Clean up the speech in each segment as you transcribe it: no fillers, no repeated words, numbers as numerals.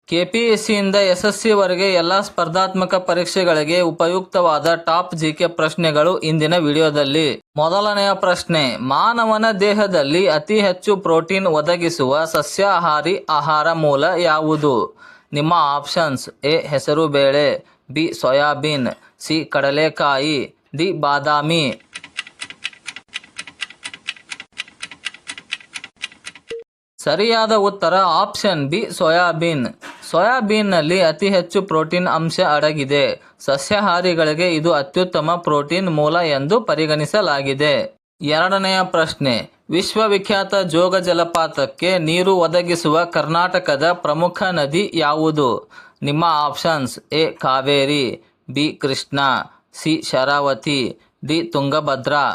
ಕೆಪಿಎಸ್ಸಿಯಿಂದ ಎಸ್ಎಸ್ಸಿವರೆಗೆ ಎಲ್ಲ ಸ್ಪರ್ಧಾತ್ಮಕ ಪರೀಕ್ಷೆಗಳಿಗೆ ಉಪಯುಕ್ತವಾದ ಟಾಪ್ ಜಿಕೆ ಪ್ರಶ್ನೆಗಳು ಇಂದಿನ ವಿಡಿಯೋದಲ್ಲಿ. ಮೊದಲನೆಯ ಪ್ರಶ್ನೆ, ಮಾನವನ ದೇಹದಲ್ಲಿ ಅತಿ ಹೆಚ್ಚು ಪ್ರೋಟೀನ್ ಒದಗಿಸುವ ಸಸ್ಯಾಹಾರಿ ಆಹಾರ ಮೂಲ ಯಾವುದು? ನಿಮ್ಮ ಆಪ್ಷನ್ಸ್: ಎ ಹೆಸರುಬೇಳೆ, ಬಿ ಸೋಯಾಬೀನ್, ಸಿ ಕಡಲೆಕಾಯಿ, ಡಿ ಬಾದಾಮಿ. ಸರಿಯಾದ ಉತ್ತರ ಆಪ್ಷನ್ ಬಿ ಸೋಯಾಬೀನ್. ಸೋಯಾಬೀನ್ನಲ್ಲಿ ಅತಿ ಹೆಚ್ಚು ಪ್ರೋಟೀನ್ ಅಂಶ ಅಡಗಿದೆ. ಸಸ್ಯಾಹಾರಿಗಳಿಗೆ ಇದು ಅತ್ಯುತ್ತಮ ಪ್ರೋಟೀನ್ ಮೂಲ ಎಂದು ಪರಿಗಣಿಸಲಾಗಿದೆ. ಎರಡನೆಯ ಪ್ರಶ್ನೆ, ವಿಶ್ವವಿಖ್ಯಾತ ಜೋಗ ಜಲಪಾತಕ್ಕೆ ನೀರು ಒದಗಿಸುವ ಕರ್ನಾಟಕದ ಪ್ರಮುಖ ನದಿ ಯಾವುದು? ನಿಮ್ಮ options: A Kaveri, B Krishna, C Sharavati, D Tungabhadra.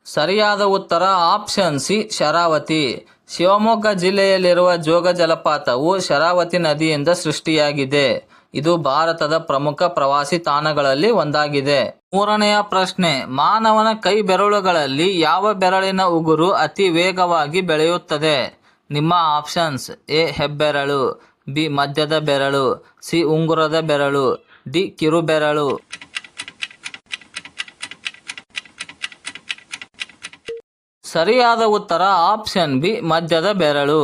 ಸರಿಯಾದ ಉತ್ತರ ಆಪ್ಷನ್ ಸಿ ಶರಾವತಿ. ಶಿವಮೊಗ್ಗ ಜಿಲ್ಲೆಯಲ್ಲಿರುವ ಜೋಗ ಜಲಪಾತವು ಶರಾವತಿ ನದಿಯಿಂದ ಸೃಷ್ಟಿಯಾಗಿದೆ. ಇದು ಭಾರತದ ಪ್ರಮುಖ ಪ್ರವಾಸಿ ತಾಣಗಳಲ್ಲಿ ಒಂದಾಗಿದೆ. ಮೂರನೆಯ ಪ್ರಶ್ನೆ, ಮಾನವನ ಕೈ ಬೆರಳುಗಳಲ್ಲಿ ಯಾವ ಬೆರಳಿನ ಉಗುರು ಅತಿ ವೇಗವಾಗಿ ಬೆಳೆಯುತ್ತದೆ? ನಿಮ್ಮ ಆಪ್ಷನ್ಸ್: ಎ ಹೆಬ್ಬೆರಳು, ಬಿ ಮಧ್ಯದ ಬೆರಳು, ಸಿ ಉಂಗುರದ ಬೆರಳು, ಡಿ ಕಿರುಬೆರಳು. ಸರಿಯಾದ ಉತ್ತರ ಆಪ್ಷನ್ ಬಿ ಮಧ್ಯದ ಬೆರಳು.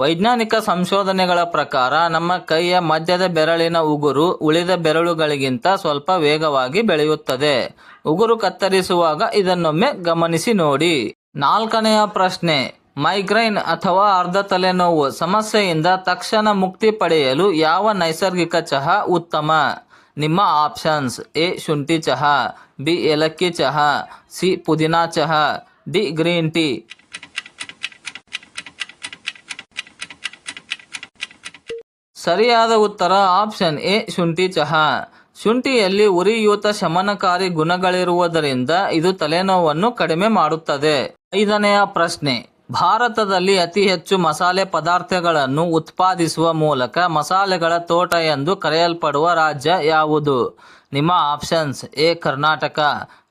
ವೈಜ್ಞಾನಿಕ ಸಂಶೋಧನೆಗಳ ಪ್ರಕಾರ ನಮ್ಮ ಕೈಯ ಮಧ್ಯದ ಬೆರಳಿನ ಉಗುರು ಉಳಿದ ಬೆರಳುಗಳಿಗಿಂತ ಸ್ವಲ್ಪ ವೇಗವಾಗಿ ಬೆಳೆಯುತ್ತದೆ. ಉಗುರು ಕತ್ತರಿಸುವಾಗ ಇದನ್ನೊಮ್ಮೆ ಗಮನಿಸಿ ನೋಡಿ. ನಾಲ್ಕನೆಯ ಪ್ರಶ್ನೆ, ಮೈಗ್ರೇನ್ ಅಥವಾ ಅರ್ಧ ತಲೆನೋವು ಸಮಸ್ಯೆಯಿಂದ ತಕ್ಷಣ ಮುಕ್ತಿ ಪಡೆಯಲು ಯಾವ ನೈಸರ್ಗಿಕ ಚಹಾ ಉತ್ತಮ? ನಿಮ್ಮ ಆಪ್ಷನ್ಸ್: ಎ ಶುಂಠಿ ಚಹಾ, ಬಿ ಏಲಕ್ಕಿ ಚಹಾ, ಸಿ ಪುದೀನಾ ಚಹಾ, ಡಿ ಗ್ರೀನ್ ಟೀ. ಸರಿಯಾದ ಉತ್ತರ ಆಪ್ಷನ್ ಎ ಶುಂಠಿ ಚಹಾ. ಶುಂಠಿಯಲ್ಲಿ ಉರಿಯೂತ ಶಮನಕಾರಿ ಗುಣಗಳಿರುವುದರಿಂದ ಇದು ತಲೆನೋವನ್ನು ಕಡಿಮೆ ಮಾಡುತ್ತದೆ. ಐದನೆಯ ಪ್ರಶ್ನೆ, ಭಾರತದಲ್ಲಿ ಅತಿ ಹೆಚ್ಚು ಮಸಾಲೆ ಪದಾರ್ಥಗಳನ್ನು ಉತ್ಪಾದಿಸುವ ಮೂಲಕ ಮಸಾಲೆಗಳ ತೋಟ ಎಂದು ಕರೆಯಲ್ಪಡುವ ರಾಜ್ಯ ಯಾವುದು? ನಿಮ್ಮ options: A Karnataka,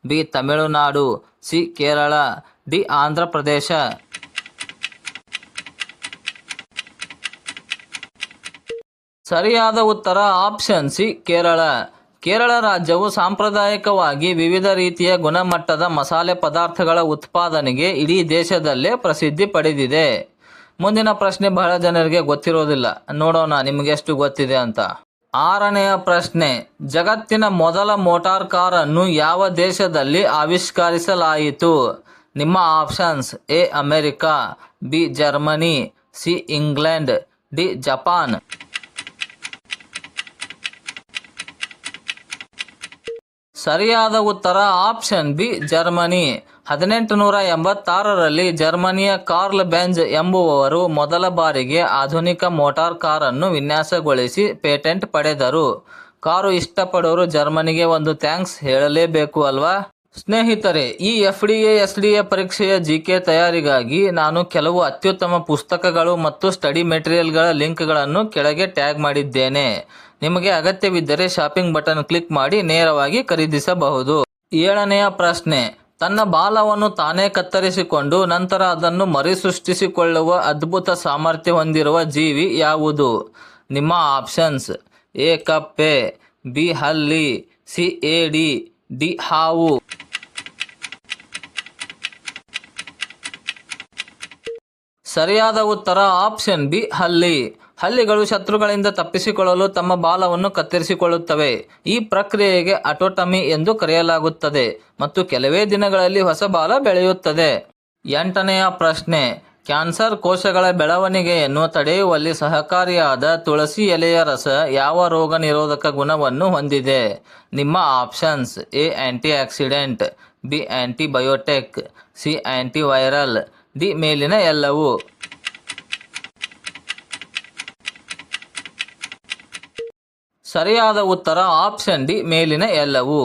B Tamil Nadu, C Kerala, D Andhra Pradesh. ಸರಿಯಾದ ಉತ್ತರ ಆಪ್ಷನ್ ಸಿ ಕೇರಳ. ಕೇರಳ ರಾಜ್ಯವು ಸಾಂಪ್ರದಾಯಿಕವಾಗಿ ವಿವಿಧ ರೀತಿಯ ಗುಣಮಟ್ಟದ ಮಸಾಲೆ ಪದಾರ್ಥಗಳ ಉತ್ಪಾದನೆಗೆ ಇಡೀ ದೇಶದಲ್ಲೇ ಪ್ರಸಿದ್ಧಿ ಪಡೆದಿದೆ. ಮುಂದಿನ ಪ್ರಶ್ನೆ ಬಹಳ ಜನರಿಗೆ ಗೊತ್ತಿರೋದಿಲ್ಲ, ನೋಡೋಣ ನಿಮಗೆ ಎಷ್ಟು ಗೊತ್ತಿದೆ ಅಂತ. ಆರನೆಯ ಪ್ರಶ್ನೆ, ಜಗತ್ತಿನ ಮೊದಲ ಮೋಟಾರ್ ಕಾರನ್ನು ಯಾವ ದೇಶದಲ್ಲಿ ಆವಿಷ್ಕರಿಸಲಾಯಿತು? ನಿಮ್ಮ options: A America, B Germany, C England, D Japan. ಸರಿಯಾದ ಉತ್ತರ ಆಪ್ಷನ್ ಬಿ ಜರ್ಮನಿ. 1886ರಲ್ಲಿ ಜರ್ಮನಿಯ ಕಾರ್ಲ್ ಬೆಂಜ್ ಎಂಬುವವರು ಮೊದಲ ಬಾರಿಗೆ ಆಧುನಿಕ ಮೋಟಾರ್ ಕಾರನ್ನು ವಿನ್ಯಾಸಗೊಳಿಸಿ ಪೇಟೆಂಟ್ ಪಡೆದರು. ಕಾರು ಇಷ್ಟಪಡೋರು ಜರ್ಮನಿಗೆ ಒಂದು ಥ್ಯಾಂಕ್ಸ್ ಹೇಳಲೇಬೇಕು ಅಲ್ವಾ? ಸ್ನೇಹಿತರೆ, ಈ FDA SDA ಪರೀಕ್ಷೆಯ ಜಿಕೆ ತಯಾರಿಗಾಗಿ ನಾನು ಕೆಲವು ಅತ್ಯುತ್ತಮ ಪುಸ್ತಕಗಳು ಮತ್ತು ಸ್ಟಡಿ ಮೆಟೀರಿಯಲ್ಗಳ ಲಿಂಕ್ಗಳನ್ನು ಕೆಳಗೆ ಟ್ಯಾಗ್ ಮಾಡಿದ್ದೇನೆ. ನಿಮಗೆ ಅಗತ್ಯವಿದ್ದರೆ ಶಾಪಿಂಗ್ ಬಟನ್ ಕ್ಲಿಕ್ ಮಾಡಿ ನೇರವಾಗಿ ಖರೀದಿಸಬಹುದು. ಏಳನೆಯ ಪ್ರಶ್ನೆ, ತನ್ನ ಬಾಲವನ್ನು ತಾನೇ ಕತ್ತರಿಸಿಕೊಂಡು ನಂತರ ಅದನ್ನು ಮರುಸೃಷ್ಟಿಸಿಕೊಳ್ಳುವ ಅದ್ಭುತ ಸಾಮರ್ಥ್ಯ ಹೊಂದಿರುವ ಜೀವಿ ಯಾವುದು? ನಿಮ್ಮ ಆಪ್ಷನ್ಸ್: ಎ ಕಪ್ಪೆ, ಬಿ ಹಲ್ಲಿ, ಸಿ ಏಡಿ, ಡಿ ಹಾವು. ಸರಿಯಾದ ಉತ್ತರ ಆಪ್ಷನ್ ಬಿ ಹಲ್ಲಿ. ಹಲ್ಲಿಗಳು ಶತ್ರುಗಳಿಂದ ತಪ್ಪಿಸಿಕೊಳ್ಳಲು ತಮ್ಮ ಬಾಲವನ್ನು ಕತ್ತರಿಸಿಕೊಳ್ಳುತ್ತವೆ. ಈ ಪ್ರಕ್ರಿಯೆಗೆ ಅಟೋಟಮಿ ಎಂದು ಕರೆಯಲಾಗುತ್ತದೆ ಮತ್ತು ಕೆಲವೇ ದಿನಗಳಲ್ಲಿ ಹೊಸ ಬಾಲ ಬೆಳೆಯುತ್ತದೆ. ಎಂಟನೆಯ ಪ್ರಶ್ನೆ, ಕ್ಯಾನ್ಸರ್ ಕೋಶಗಳ ಬೆಳವಣಿಗೆಯನ್ನು ತಡೆಯುವಲ್ಲಿ ಸಹಕಾರಿಯಾದ ತುಳಸಿ ಎಲೆಯ ರಸ ಯಾವ ರೋಗ ನಿರೋಧಕ ಗುಣವನ್ನು ಹೊಂದಿದೆ? ನಿಮ್ಮ options: A antioxidant, B antibiotic, C antiviral, D ಮೇಲಿನ ಎಲ್ಲವೂ. ಸರಿಯಾದ ಉತ್ತರ ಆಪ್ಷನ್ ಡಿ ಮೇಲಿನ ಎಲ್ಲವೂ.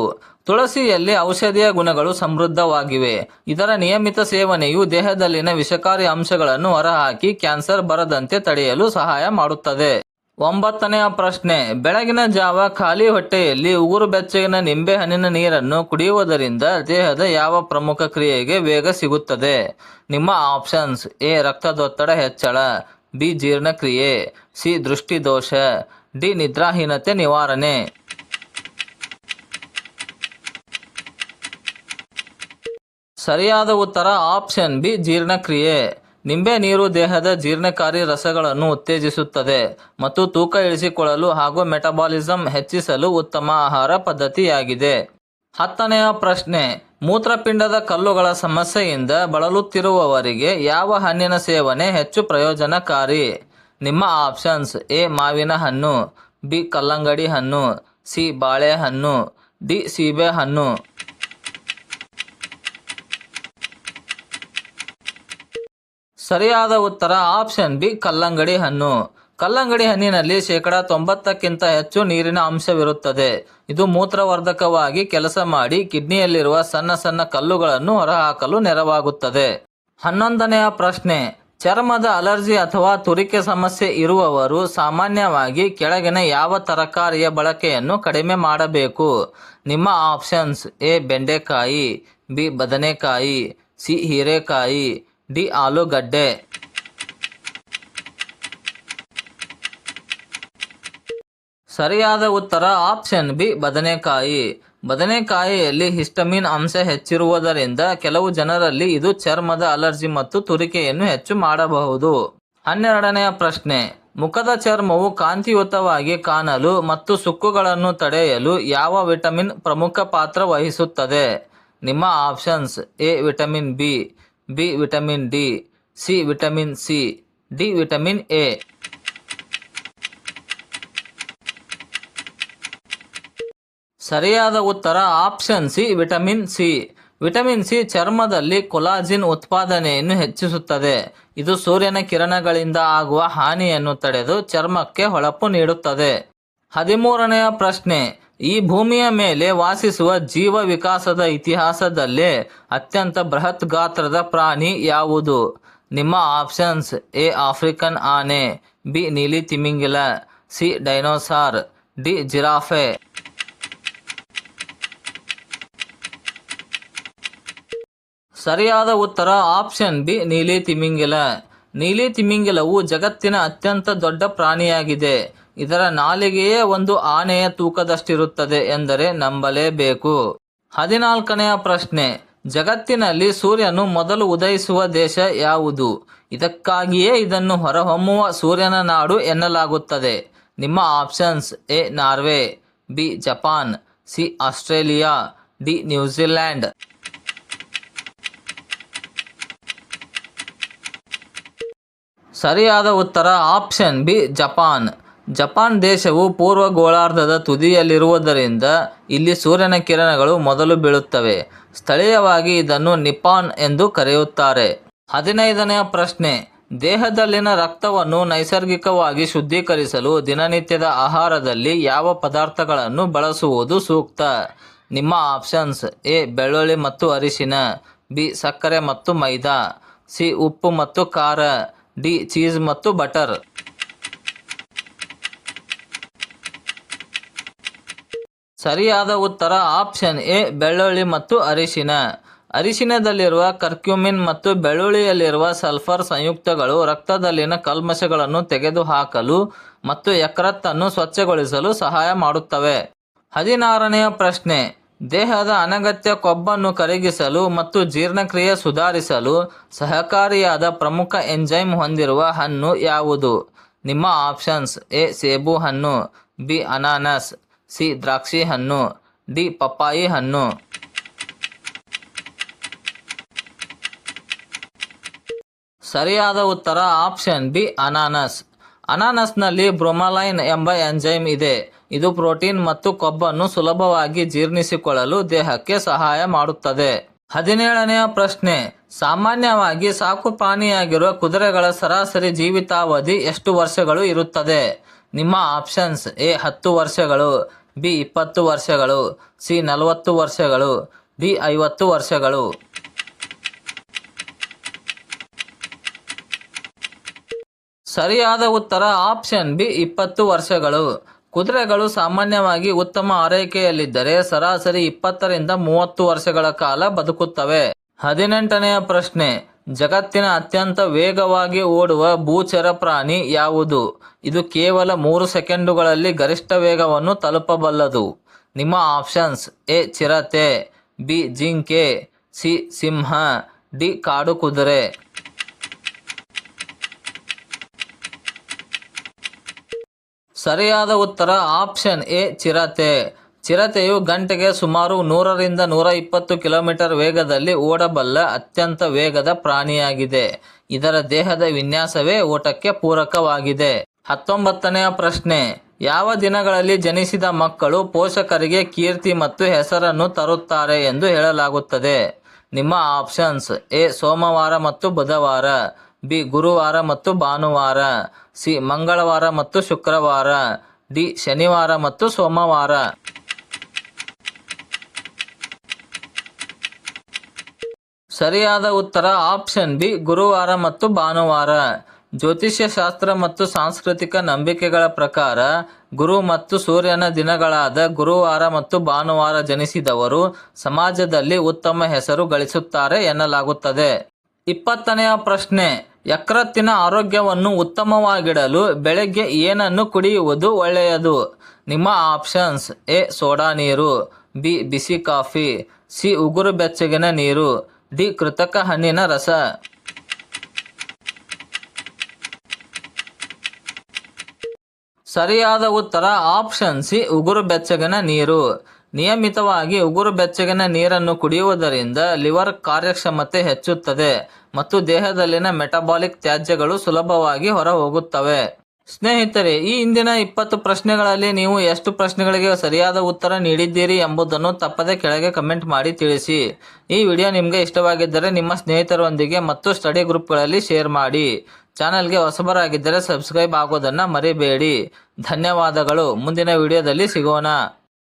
ತುಳಸಿಯಲ್ಲಿ ಔಷಧೀಯ ಗುಣಗಳು ಸಮೃದ್ಧವಾಗಿವೆ. ಇದರ ನಿಯಮಿತ ಸೇವನೆಯು ದೇಹದಲ್ಲಿನ ವಿಷಕಾರಿ ಅಂಶಗಳನ್ನು ಹೊರಹಾಕಿ ಕ್ಯಾನ್ಸರ್ ಬರದಂತೆ ತಡೆಯಲು ಸಹಾಯ ಮಾಡುತ್ತದೆ. 9ನೆಯ ಪ್ರಶ್ನೆ, ಬೆಳಗಿನ ಜಾವ ಖಾಲಿ ಹೊಟ್ಟೆಯಲ್ಲಿ ಉಗುರು ಬೆಚ್ಚಗಿನ ನಿಂಬೆಹಣ್ಣಿನ ನೀರನ್ನು ಕುಡಿಯುವುದರಿಂದ ದೇಹದ ಯಾವ ಪ್ರಮುಖ ಕ್ರಿಯೆಗೆ ವೇಗ ಸಿಗುತ್ತದೆ? ನಿಮ್ಮ ಆಪ್ಷನ್ಸ್: ಎ ರಕ್ತದೊತ್ತಡ ಹೆಚ್ಚಳ, ಬಿ ಜೀರ್ಣಕ್ರಿಯೆ, ಸಿ ದೃಷ್ಟಿದೋಷ, ಡಿ ನಿದ್ರಾಹೀನತೆ ನಿವಾರಣೆ. ಸರಿಯಾದ ಉತ್ತರ ಆಪ್ಷನ್ ಬಿ ಜೀರ್ಣಕ್ರಿಯೆ. ನಿಂಬೆ ನೀರು ದೇಹದ ಜೀರ್ಣಕಾರಿ ರಸಗಳನ್ನು ಉತ್ತೇಜಿಸುತ್ತದೆ ಮತ್ತು ತೂಕ ಇಳಿಸಿಕೊಳ್ಳಲು ಹಾಗೂ ಮೆಟಬಾಲಿಸಂ ಹೆಚ್ಚಿಸಲು ಉತ್ತಮ ಆಹಾರ ಪದ್ಧತಿಯಾಗಿದೆ. 10ನೆಯ ಪ್ರಶ್ನೆ, ಮೂತ್ರಪಿಂಡದ ಕಲ್ಲುಗಳ ಸಮಸ್ಯೆಯಿಂದ ಬಳಲುತ್ತಿರುವವರಿಗೆ ಯಾವ ಹಣ್ಣಿನ ಸೇವನೆ ಹೆಚ್ಚು ಪ್ರಯೋಜನಕಾರಿ? ನಿಮ್ಮ ಆಪ್ಷನ್ಸ್: ಎ ಮಾವಿನ ಹಣ್ಣು, ಬಿ ಕಲ್ಲಂಗಡಿ ಹಣ್ಣು, ಸಿ ಬಾಳೆಹಣ್ಣು, ಡಿ ಸೀಬೆಹಣ್ಣು. ಸರಿಯಾದ ಉತ್ತರ ಆಪ್ಷನ್ ಬಿ ಕಲ್ಲಂಗಡಿ ಹಣ್ಣು. ಕಲ್ಲಂಗಡಿ ಹಣ್ಣಿನಲ್ಲಿ 90%ಕ್ಕಿಂತ ಹೆಚ್ಚು ನೀರಿನ ಅಂಶವಿರುತ್ತದೆ. ಇದು ಮೂತ್ರವರ್ಧಕವಾಗಿ ಕೆಲಸ ಮಾಡಿ ಕಿಡ್ನಿಯಲ್ಲಿರುವ ಸಣ್ಣ ಸಣ್ಣ ಕಲ್ಲುಗಳನ್ನು ಹೊರಹಾಕಲು ನೆರವಾಗುತ್ತದೆ. 11ನೆಯ ಪ್ರಶ್ನೆ, ಚರ್ಮದ ಅಲರ್ಜಿ ಅಥವಾ ತುರಿಕೆ ಸಮಸ್ಯೆ ಇರುವವರು ಸಾಮಾನ್ಯವಾಗಿ ಕೆಳಗಿನ ಯಾವ ತರಕಾರಿಯ ಬಳಕೆಯನ್ನು ಕಡಿಮೆ ಮಾಡಬೇಕು? ನಿಮ್ಮ ಆಪ್ಷನ್ಸ್: ಎ ಬೆಂಡೆಕಾಯಿ, ಬಿ ಬದನೆಕಾಯಿ, ಸಿ ಹೀರೆಕಾಯಿ, ಡಿ ಆಲೂಗಡ್ಡೆ. ಸರಿಯಾದ ಉತ್ತರ ಆಪ್ಷನ್ ಬಿ ಬದನೆಕಾಯಿ. ಬದನೆಕಾಯಿಯಲ್ಲಿ ಹಿಸ್ಟಮಿನ್ ಅಂಶ ಹೆಚ್ಚಿರುವುದರಿಂದ ಕೆಲವು ಜನರಲ್ಲಿ ಇದು ಚರ್ಮದ ಅಲರ್ಜಿ ಮತ್ತು ತುರಿಕೆಯನ್ನು ಹೆಚ್ಚು ಮಾಡಬಹುದು. 12ನೆಯ ಪ್ರಶ್ನೆ, ಮುಖದ ಚರ್ಮವು ಕಾಂತಿಯುತವಾಗಿ ಕಾಣಲು ಮತ್ತು ಸುಕ್ಕುಗಳನ್ನು ತಡೆಯಲು ಯಾವ ವಿಟಮಿನ್ ಪ್ರಮುಖ ಪಾತ್ರ ವಹಿಸುತ್ತದೆ? ನಿಮ್ಮ options: A vitamin B, B vitamin D, C vitamin C, D vitamin A. ಸರಿಯಾದ ಉತ್ತರ option C vitamin C. Vitamin C ಚರ್ಮದಲ್ಲಿ ಕೊಲಾಜಿನ್ ಉತ್ಪಾದನೆಯನ್ನು ಹೆಚ್ಚಿಸುತ್ತದೆ. ಇದು ಸೂರ್ಯನ ಕಿರಣಗಳಿಂದ ಆಗುವ ಹಾನಿಯನ್ನು ತಡೆದು ಚರ್ಮಕ್ಕೆ ಹೊಳಪು ನೀಡುತ್ತದೆ. 13ನೆಯ ಪ್ರಶ್ನೆ, ಈ ಭೂಮಿಯ ಮೇಲೆ ವಾಸಿಸುವ ಜೀವ ವಿಕಾಸದ ಇತಿಹಾಸದಲ್ಲೇ ಅತ್ಯಂತ ಬೃಹತ್ ಗಾತ್ರದ ಪ್ರಾಣಿ ಯಾವುದು? ನಿಮ್ಮ ಆಪ್ಷನ್ಸ್: ಎ ಆಫ್ರಿಕನ್ ಆನೆ, ಬಿ ನೀಲಿ ತಿಮಿಂಗಿಲ, ಸಿ ಡೈನೋಸಾರ್, ಡಿ ಜಿರಾಫೆ. ಸರಿಯಾದ ಉತ್ತರ ಆಪ್ಷನ್ ಬಿ ನೀಲಿ ತಿಮಿಂಗಿಲ. ನೀಲಿ ತಿಮಿಂಗಿಲವು ಜಗತ್ತಿನ ಅತ್ಯಂತ ದೊಡ್ಡ ಪ್ರಾಣಿಯಾಗಿದೆ. ಇದರ ನಾಲಿಗೆಯೇ ಒಂದು ಆನೆಯ ತೂಕದಷ್ಟಿರುತ್ತದೆ ಎಂದರೆ ನಂಬಲೇಬೇಕು. 14ನೆಯ ಪ್ರಶ್ನೆ, ಜಗತ್ತಿನಲ್ಲಿ ಸೂರ್ಯನು ಮೊದಲು ಉದಯಿಸುವ ದೇಶ ಯಾವುದು? ಇದಕ್ಕಾಗಿಯೇ ಇದನ್ನು ಹೊರಹೊಮ್ಮುವ ಸೂರ್ಯನ ನಾಡು ಎನ್ನಲಾಗುತ್ತದೆ. ನಿಮ್ಮ options: A Norway, B Japan, C Australia, D New Zealand. ಸರಿಯಾದ ಉತ್ತರ ಆಪ್ಷನ್ ಬಿ ಜಪಾನ್. ಜಪಾನ್ ದೇಶವು ಪೂರ್ವ ಗೋಳಾರ್ಧದ ತುದಿಯಲ್ಲಿರುವುದರಿಂದ ಇಲ್ಲಿ ಸೂರ್ಯನ ಕಿರಣಗಳು ಮೊದಲು ಬೀಳುತ್ತವೆ. ಸ್ಥಳೀಯವಾಗಿ ಇದನ್ನು ನಿಪ್ಪಾನ್ ಎಂದು ಕರೆಯುತ್ತಾರೆ. 15ನೆಯ ಪ್ರಶ್ನೆ, ದೇಹದಲ್ಲಿನ ರಕ್ತವನ್ನು ನೈಸರ್ಗಿಕವಾಗಿ ಶುದ್ಧೀಕರಿಸಲು ದಿನನಿತ್ಯದ ಆಹಾರದಲ್ಲಿ ಯಾವ ಪದಾರ್ಥಗಳನ್ನು ಬಳಸುವುದು ಸೂಕ್ತ? ನಿಮ್ಮ ಆಪ್ಷನ್ಸ್: ಎ ಬೆಳ್ಳುಳ್ಳಿ ಮತ್ತು ಅರಿಶಿನ, ಬಿ ಸಕ್ಕರೆ ಮತ್ತು ಮೈದಾ, ಸಿ ಉಪ್ಪು ಮತ್ತು ಖಾರ, ಡಿ ಚೀಸ್ ಮತ್ತು ಬಟರ್. ಸರಿಯಾದ ಉತ್ತರ ಆಪ್ಷನ್ ಎ ಬೆಳ್ಳುಳ್ಳಿ ಮತ್ತು ಅರಿಶಿನ. ಅರಿಶಿನದಲ್ಲಿರುವ ಕರ್ಕ್ಯೂಮಿನ್ ಮತ್ತು ಬೆಳ್ಳುಳ್ಳಿಯಲ್ಲಿರುವ ಸಲ್ಫರ್ ಸಂಯುಕ್ತಗಳು ರಕ್ತದಲ್ಲಿನ ಕಲ್ಮಶಗಳನ್ನು ತೆಗೆದುಹಾಕಲು ಮತ್ತು ಯಕೃತ್ತನ್ನು ಸ್ವಚ್ಛಗೊಳಿಸಲು ಸಹಾಯ ಮಾಡುತ್ತವೆ. 16ನೆಯ ಪ್ರಶ್ನೆ, ದೇಹದ ಅನಗತ್ಯ ಕೊಬ್ಬನ್ನು ಕರಗಿಸಲು ಮತ್ತು ಜೀರ್ಣಕ್ರಿಯೆ ಸುಧಾರಿಸಲು ಸಹಕಾರಿಯಾದ ಪ್ರಮುಖ ಎಂಜೈಮ್ ಹೊಂದಿರುವ ಹಣ್ಣು ಯಾವುದು? ನಿಮ್ಮ ಆಪ್ಷನ್ಸ್: ಎ ಸೇಬು ಹಣ್ಣು, ಬಿ ಅನಾನಸ್, ಸಿ ದ್ರಾಕ್ಷಿ ಹಣ್ಣು, ಡಿ ಪಪ್ಪಾಯಿ ಹಣ್ಣು. ಸರಿಯಾದ ಉತ್ತರ ಆಪ್ಷನ್ ಬಿ ಅನಾನಸ್. ಅನಾನಸ್ನಲ್ಲಿ ಬ್ರೊಮಲೈನ್ ಎಂಬ ಎಂಜೈಮ್ ಇದೆ. ಇದು ಪ್ರೋಟೀನ್ ಮತ್ತು ಕೊಬ್ಬನ್ನು ಸುಲಭವಾಗಿ ಜೀರ್ಣಿಸಿಕೊಳ್ಳಲು ದೇಹಕ್ಕೆ ಸಹಾಯ ಮಾಡುತ್ತದೆ. 17ನೆಯ ಪ್ರಶ್ನೆ, ಸಾಮಾನ್ಯವಾಗಿ ಸಾಕು ಪ್ರಾಣಿಯಾಗಿರುವ ಕುದುರೆಗಳ ಸರಾಸರಿ ಜೀವಿತಾವಧಿ ಎಷ್ಟು ವರ್ಷಗಳು ಇರುತ್ತದೆ? ನಿಮ್ಮ ಆಪ್ಷನ್ಸ್: ಎ 10 ವರ್ಷಗಳು, ಬಿ 20 ವರ್ಷಗಳು, ಸಿ 40 ವರ್ಷಗಳು, ಡಿ 50 ವರ್ಷಗಳು. ಸರಿಯಾದ ಉತ್ತರ ಆಪ್ಷನ್ ಬಿ 20 ವರ್ಷಗಳು. ಕುದುರೆಗಳು ಸಾಮಾನ್ಯವಾಗಿ ಉತ್ತಮ ಆರೈಕೆಯಲ್ಲಿದ್ದರೆ ಸರಾಸರಿ 20ರಿಂದ 30 ವರ್ಷಗಳ ಕಾಲ ಬದುಕುತ್ತವೆ. 18ನೆಯ ಪ್ರಶ್ನೆ, ಜಗತ್ತಿನ ಅತ್ಯಂತ ವೇಗವಾಗಿ ಓಡುವ ಭೂಚರ ಪ್ರಾಣಿ ಯಾವುದು? ಇದು ಕೇವಲ 3 ಸೆಕೆಂಡುಗಳಲ್ಲಿ ಗರಿಷ್ಠ ವೇಗವನ್ನು ತಲುಪಬಲ್ಲದು. ನಿಮ್ಮ ಆಪ್ಷನ್ಸ್: ಎ ಚಿರತೆ, ಬಿ ಜಿಂಕೆ, ಸಿ ಸಿಂಹ, ಡಿ ಕಾಡು ಕುದುರೆ. ಸರಿಯಾದ ಉತ್ತರ ಆಪ್ಷನ್ ಎ ಚಿರತೆ. ಚಿರತೆಯು ಗಂಟೆಗೆ ಸುಮಾರು 100ರಿಂದ 120 ಕಿಲೋಮೀಟರ್ ವೇಗದಲ್ಲಿ ಓಡಬಲ್ಲ ಅತ್ಯಂತ ವೇಗದ ಪ್ರಾಣಿಯಾಗಿದೆ. ಇದರ ದೇಹದ ವಿನ್ಯಾಸವೇ ಓಟಕ್ಕೆ ಪೂರಕವಾಗಿದೆ. 19ನೆಯ ಪ್ರಶ್ನೆ, ಯಾವ ದಿನಗಳಲ್ಲಿ ಜನಿಸಿದ ಮಕ್ಕಳು ಪೋಷಕರಿಗೆ ಕೀರ್ತಿ ಮತ್ತು ಹೆಸರನ್ನು ತರುತ್ತಾರೆ ಎಂದು ಹೇಳಲಾಗುತ್ತದೆ? ನಿಮ್ಮ ಆಪ್ಷನ್ಸ್: ಎ ಸೋಮವಾರ ಮತ್ತು ಬುಧವಾರ, ಬಿ ಗುರುವಾರ ಮತ್ತು ಭಾನುವಾರ, ಸಿ ಮಂಗಳವಾರ ಮತ್ತು ಶುಕ್ರವಾರ, ಡಿ ಶನಿವಾರ ಮತ್ತು ಸೋಮವಾರ. ಸರಿಯಾದ ಉತ್ತರ ಆಪ್ಷನ್ ಬಿ ಗುರುವಾರ ಮತ್ತು ಭಾನುವಾರ. ಜ್ಯೋತಿಷ್ಯ ಶಾಸ್ತ್ರ ಮತ್ತು ಸಾಂಸ್ಕೃತಿಕ ನಂಬಿಕೆಗಳ ಪ್ರಕಾರ ಗುರು ಮತ್ತು ಸೂರ್ಯನ ದಿನಗಳಾದ ಗುರುವಾರ ಮತ್ತು ಭಾನುವಾರ ಜನಿಸಿದವರು ಸಮಾಜದಲ್ಲಿ ಉತ್ತಮ ಹೆಸರು ಗಳಿಸುತ್ತಾರೆ ಎನ್ನಲಾಗುತ್ತದೆ. 20ನೆಯ ಪ್ರಶ್ನೆ, ಯಕೃತ್ತಿನ ಆರೋಗ್ಯವನ್ನು ಉತ್ತಮವಾಗಿಡಲು ಬೆಳಗ್ಗೆ ಏನನ್ನು ಕುಡಿಯುವುದು ಒಳ್ಳೆಯದು? ನಿಮ್ಮ ಆಪ್ಷನ್ಸ್: ಎ ಸೋಡಾ ನೀರು, ಬಿ ಬಿಸಿ ಕಾಫಿ, ಸಿ ಉಗುರು ಬೆಚ್ಚಗಿನ ನೀರು, ಡಿ ಕೃತಕ ಹಣ್ಣಿನ ರಸ. ಸರಿಯಾದ ಉತ್ತರ ಆಪ್ಷನ್ ಸಿ ಉಗುರು ಬೆಚ್ಚಗಿನ ನೀರು. ನಿಯಮಿತವಾಗಿ ಉಗುರು ಬೆಚ್ಚಗಿನ ನೀರನ್ನು ಕುಡಿಯುವುದರಿಂದ ಲಿವರ್ ಕಾರ್ಯಕ್ಷಮತೆ ಹೆಚ್ಚುತ್ತದೆ ಮತ್ತು ದೇಹದಲ್ಲಿನ ಮೆಟಬಾಲಿಕ್ ತ್ಯಾಜ್ಯಗಳು ಸುಲಭವಾಗಿ ಹೊರಹೋಗುತ್ತವೆ. ಸ್ನೇಹಿತರೆ, ಈ ಹಿಂದಿನ 20 ಪ್ರಶ್ನೆಗಳಲ್ಲಿ ನೀವು ಎಷ್ಟು ಪ್ರಶ್ನೆಗಳಿಗೆ ಸರಿಯಾದ ಉತ್ತರ ನೀಡಿದ್ದೀರಿ ಎಂಬುದನ್ನು ತಪ್ಪದೆ ಕೆಳಗೆ ಕಮೆಂಟ್ ಮಾಡಿ ತಿಳಿಸಿ. ಈ ವಿಡಿಯೋ ನಿಮಗೆ ಇಷ್ಟವಾಗಿದ್ದರೆ ನಿಮ್ಮ ಸ್ನೇಹಿತರೊಂದಿಗೆ ಮತ್ತು ಸ್ಟಡಿ ಗ್ರೂಪ್ಗಳಲ್ಲಿ ಶೇರ್ ಮಾಡಿ. ಚಾನೆಲ್ಗೆ ಹೊಸಬರಾಗಿದ್ದರೆ ಸಬ್ಸ್ಕ್ರೈಬ್ ಆಗೋದನ್ನು ಮರಿಬೇಡಿ. ಧನ್ಯವಾದಗಳು. ಮುಂದಿನ ವಿಡಿಯೋದಲ್ಲಿ ಸಿಗೋಣ.